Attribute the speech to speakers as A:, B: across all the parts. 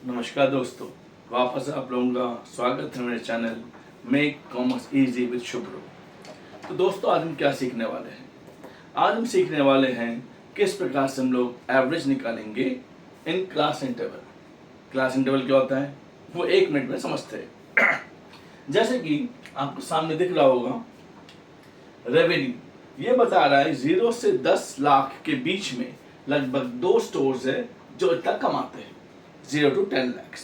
A: नमस्कार दोस्तों, वापस आप लोगों का स्वागत है मेरे channel make commerce easy with Shubhro. तो दोस्तों, आज हम क्या सीखने वाले हैं? आज हम सीखने वाले हैं किस प्रकार से हम लोग एवरेज निकालेंगे in class interval. Class interval क्या होता है वो 1 मिनट में समझते हैं। जैसे कि आपको सामने दिख रहा होगा, रेवेन्यू ये बता रहा है 0 से 10 लाख के बीच में लगभग 2 स्टोर्स है जो इतना कमाते हैं, 0 to 10 lakhs।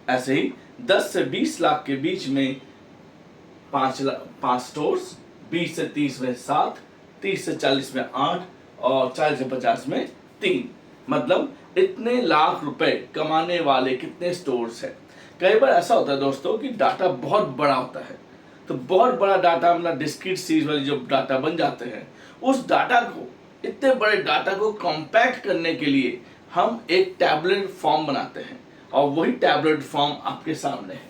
A: ऐसे ही 10 से 20 लाख के बीच में 5 स्टोर्स, 20 से 30 में 7, 30 से 40 में 8 और 40 से 50 में 3। मतलब इतने लाख रुपए कमाने वाले कितने स्टोर्स हैं। कई बार ऐसा होता है दोस्तों कि डाटा बहुत बड़ा होता है, तो बहुत बड़ा डाटा मतलब डिस्क्रीट सीरीज वाली जो डाटा बन जाते हैं, उस डाटा को, इतने बड़े डाटा को कॉम्पैक्ट करने के लिए हम एक टैबलेट फॉर्म बनाते हैं और वही टैबलेट फॉर्म आपके सामने है।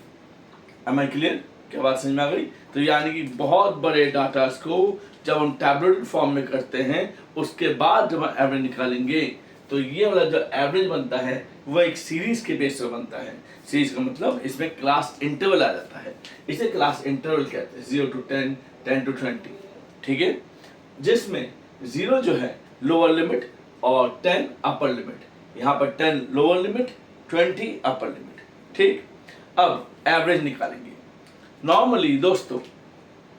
A: Am I clear? क्या बात समझ में आ गई? तो यानी कि बहुत बड़े डाटा को जब हम टैबलेट फॉर्म में करते हैं, उसके बाद जब हम एवरेज निकालेंगे तो ये वाला जो एवरेज बनता है वो एक सीरीज के बेस पर बनता है। सीरीज का मतलब इसमें क्लास इंटरवल आ जाता है, इसे क्लास इंटरवल कहते हैं। 0 to 10, 10 to 20, ठीक है, जिसमें 0 जो है लोअर लिमिट और 10 अपर लिमिट। यहाँ पर 10 लोअर लिमिट, 20 अपर लिमिट। ठीक, अब एवरेज निकालेंगे। नॉर्मली दोस्तों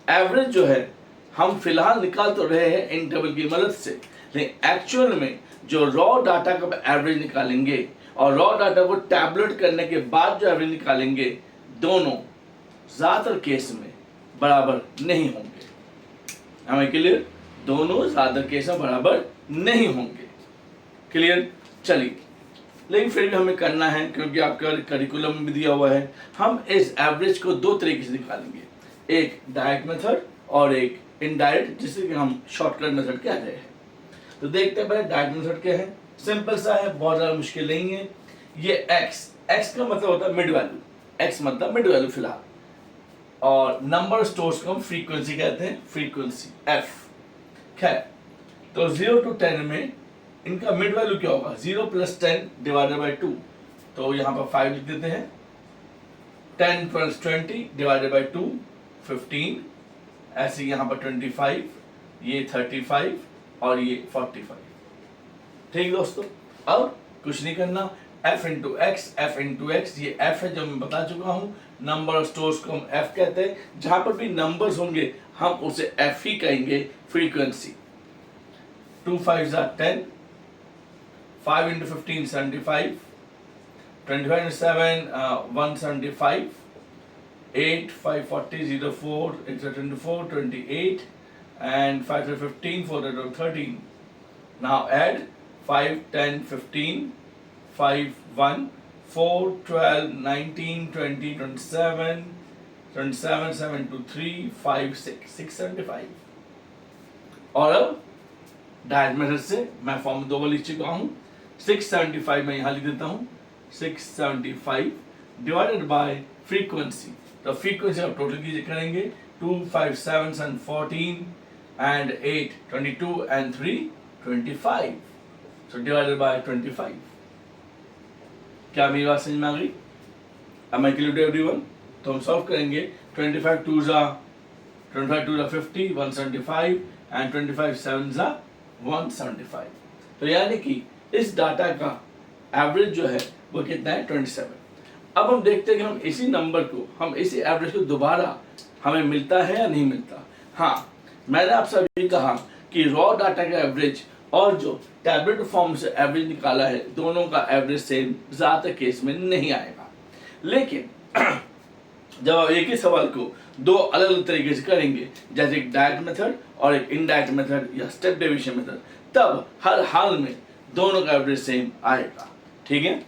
A: एवरेज जो है हम फिलहाल निकाल तो रहे हैं इंटरवल की मदद से, लेकिन एक्चुअल में जो रॉ डाटा का एवरेज निकालेंगे और रॉ डाटा को टैबलेट करने के बाद जो एवरेज निकालेंगे, दोनों ज्यादातर केस में बराबर नहीं होंगे। हमें क्लियर? दोनों ज्यादातर केस में बराबर नहीं होंगे। क्लियर? चलिए, लेकिन फिर भी हमें करना है क्योंकि आपका करिकुलम में भी दिया हुआ है। हम इस एवरेज को 2 तरीके से निकालेंगे, एक डायरेक्ट मेथड और एक इनडायरेक्ट, जिसे कि हम शॉर्टकट मेथड कह रहे हैं। तो देखते हैं पहले डायरेक्ट मेथड क्या है। सिंपल सा है, बहुत ज़्यादा मुश्किल नहीं है। ये एक्स का मतलब होता है मिड वैल्यू, एक्स मतलब मिड वैल्यू फिलहाल, और नंबर स्टोर्स को हम फ्रीक्वेंसी कहते हैं, फ्रीक्वेंसी एफ। खैर, तो 0 to 10 में इनका मिड वैल्यू क्या होगा? 0 + 10 डिवाइडेड बाई 2। तो यहाँ पर 5 लिख देते हैं। 10 + 20 डिवाइडेड बाई 2 15। ऐसे यहाँ पर 25, ये 35 और ये 45। ठीक दोस्तों, अब कुछ नहीं करना, f इंटू एक्स, ये f है जो मैं बता चुका हूँ। नंबर ऑफ स्टोर्स को हम f कहते हैं। जहां पर भी नंबर्स होंगे हम उसे f ही कहेंगे, frequency. 2 5s are 10, 5 into 15 75, 25 into 7 175, 8 5 40 0 4 8 24 28, and 5 15 4 13. Now add 5 10 15 5 1 4 12 19 20 27 27 7 2 3 5 6 675। और अब डायरेक्ट मेथड से मैं फॉर्म 2 लिख चुका हूँ। 675 मैं यहाँ लिख देता हूँ, 675 डिवाइडेड बाय फ्रीक्वेंसी। तो फ्रीक्वेंसी आप टोटल कीजिए करेंगे, 2 5 7 and 14 and 8 22 and 3 25। so divided by 25। क्या मेरी बात समझ में आ गई? Am I clear to everyone? तो हम सॉल्व करेंगे। 25 2s are 50, 175 and 25 7s are 175। तो यानी कि इस डाटा का एवरेज जो है वो कितना है? 27। अब हम देखते हैं कि हम इसी नंबर को, हम इसी एवरेज को दोबारा हमें मिलता है या नहीं मिलता। हाँ, मैंने आपसे अभी कहा कि रॉ डाटा का एवरेज और जो टैबलेट फॉर्म से एवरेज निकाला है, दोनों का एवरेज सेम ज्यादातर केस में नहीं आएगा। लेकिन जब आप एक ही सवाल को 2 अलग अलग तरीके से करेंगे, जैसे एक डायरेक्ट मेथड और एक इनडायरेक्ट मेथड या स्टेप डेविएशन मेथड, तब हर हाल में दोनों का एवरेज सेम आएगा। ठीक है,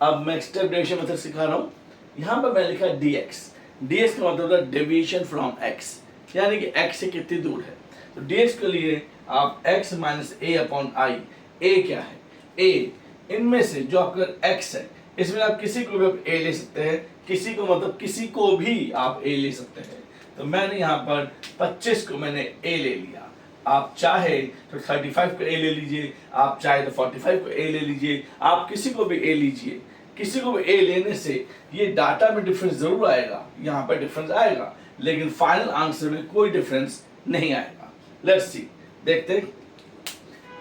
A: अब मैं स्टेप डेविएशन मेथड सिखा रहा हूँ। यहाँ पर मैंने लिखा dx। dx का मतलब है डेविएशन फ्रॉम x, यानी कि x से कितनी दूर है। तो dx के लिए आप x - a/i। a क्या है? a इनमें से जो आपका x है, इसमें आप किसी को भी आप a ले सकते हैं, किसी को मतलब किसी को भी आप a ले सकते हैं। तो मैंने यहाँ पर 25 को मैंने a ले लिया। आप चाहे तो 35 को a ले लीजिए, आप चाहे तो 45 को a ले लीजिए, आप किसी को भी a लीजिए। किसी को भी ए लेने से ये डाटा में डिफरेंस जरूर आएगा, यहाँ पर डिफरेंस आएगा, लेकिन फाइनल आंसर में कोई डिफरेंस नहीं आएगा। लेट्स सी, देखते हैं।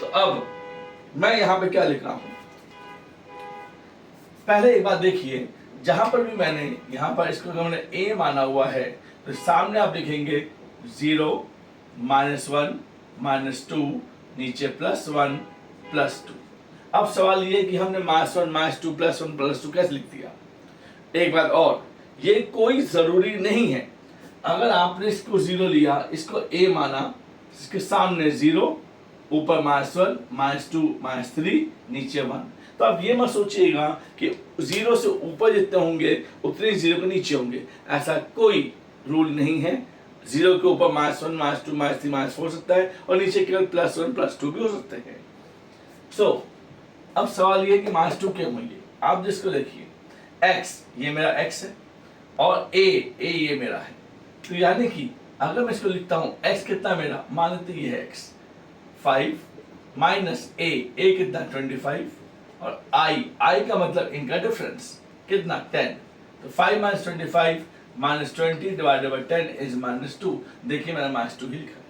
A: तो अब मैं यहाँ पे क्या लिख रहा हूँ, पहले एक बात देखिए, जहां पर भी मैंने यहाँ पर इसको हमने a माना हुआ है, तो सामने आप लिखेंगे 0 -1 -2, नीचे +1 +2। अब सवाल ये कि हमने -1 -2 +1 +2 कैसे लिख दिया। एक बात और, ये कोई जरूरी नहीं है, अगर आपने इसको 0 लिया, इसको a माना, इसके सामने 0, ऊपर -1 -2 -3, नीचे 1, तो आप ये मत सोचिएगा कि 0 से ऊपर जितने होंगे उतने 0 के नीचे होंगे, ऐसा कोई रूल नहीं है। 0 के ऊपर -1 -2 -3 -4 हो सकता है और नीचे केवल +1 +2 भी हो सकते हैं। सो अब सवाल ये कि -2 क्यों होंगे। आप जिसको देखिए, x ये मेरा x है और a ये मेरा है, तो यानी कि अगर मैं इसको लिखता हूँ x कितना मेरा, मान लेते ये है x 5 माइनस a कितना 25 और I का मतलब इनका डिफरेंस कितना 10, तो 5 - 25 -20 डिवाइडेड बाय 10 इज -2। देखिए मैंने -2 ही लिखा है।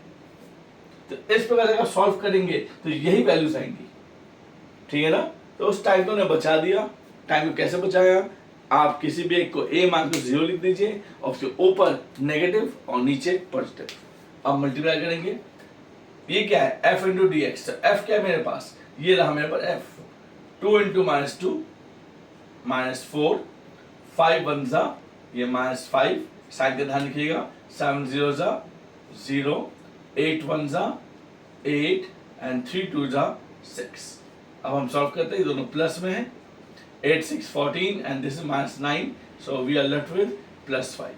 A: तो इस प्रकार अगर सॉल्व करेंगे तो यही वैल्यूज आएंगी, ठीक है ना। तो उस टाइम को मैंने बचा दिया। टाइम को कैसे बचाया, आप किसी भी एक को a मान को 0 लिख दीजिए और उसके ऊपर नेगेटिव और नीचे पॉजिटिव। अब मल्टीप्लाई करेंगे, ये क्या है f into D x. f क्या है मेरे पास, ये रहा मेरे पास f, 2 इंटू -2 -4, 5 1 जा ये -5, साइन का ध्यान रखिएगा, 7 0 जा 0, 8 1 जा 8 एंड 3 2 जा 6। अब हम सॉल्व करते हैं, दोनों प्लस में है, 8 6 14 and this is -9, so we are left with +5।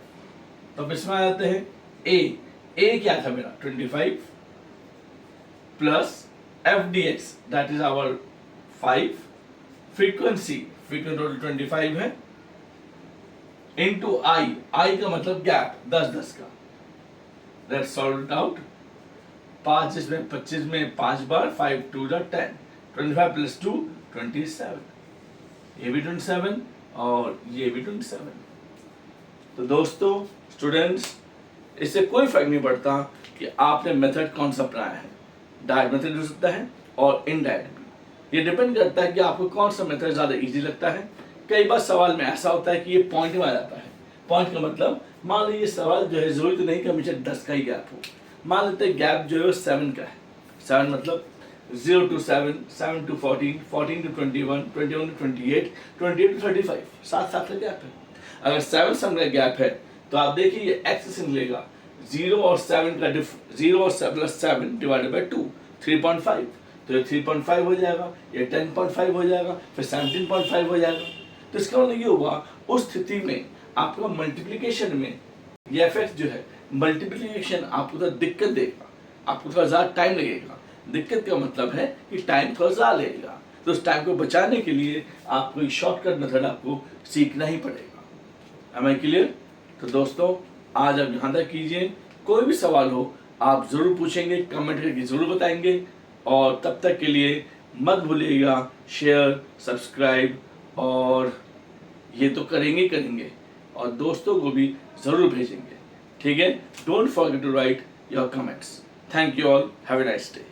A: तो अब इसमें आ जाते हैं a क्या था मेरा 25 plus f dx that is our 5, frequency total 25 है, इनटू I का मतलब गैप 10 का। लेट्स सॉल्व इट आउट, 5 इसमें 25 में 5 बार, 5 2 जा 10, 25 प्लस 2 27, ये भी 27 और ये भी 27। तो दोस्तों स्टूडेंट्स, इससे कोई फर्क नहीं पड़ता कि आपने मेथड कौन सा अपनाया है, डायरेक्ट मेथड हो सकता है और इनडायरेक्ट भी। ये डिपेंड करता है कि आपको कौन सा मेथड ज़्यादा इजी लगता है। कई बार सवाल में ऐसा होता है कि ये पॉइंट में आ जाता है। पॉइंट का मतलब, मान लीजिए सवाल जो है जरूरी तो नहीं कि हमेशा 10 का ही गैप हो, मान लेते हैं गैप जो है वो 7 का है। 7 मतलब 0 to 7, 7 to 14, 14 to 21, 21 to 28, 28 to 35, 7 का गैप है। अगर 7 सम का गैप है तो आप देखिए ये x से निकलेगा, 0 और 7 का 0 और +7 डिवाइडेड बाय 2 3.5, तो ये 3.5 हो जाएगा, ये 10.5 हो जाएगा, फिर 17.5 हो जाएगा। तो इसका मतलब ये हुआ, उस स्थिति में आपको मल्टीप्लिकेशन में ये इफेक्ट जो है, मल्टीप्लिकेशन आपको थोड़ा दिक्कत देगा, आपको थोड़ा ज़्यादा टाइम लगेगा। दिक्कत का मतलब है कि टाइम थोड़ा ज़्यादा लगेगा, तो उस टाइम को बचाने के लिए आपको शॉर्टकट मेथड आपको सीखना ही पड़ेगा। Am I clear? तो दोस्तों आज आप यहाँ तक कीजिए, कोई भी सवाल हो आप ज़रूर पूछेंगे, कमेंट करके ज़रूर बताएंगे, और तब तक के लिए मत भूलिएगा शेयर, सब्सक्राइब, और ये तो करेंगे और दोस्तों को भी ज़रूर भेजेंगे, ठीक है। Don't forget to write your comments. Thank you all, have a nice day.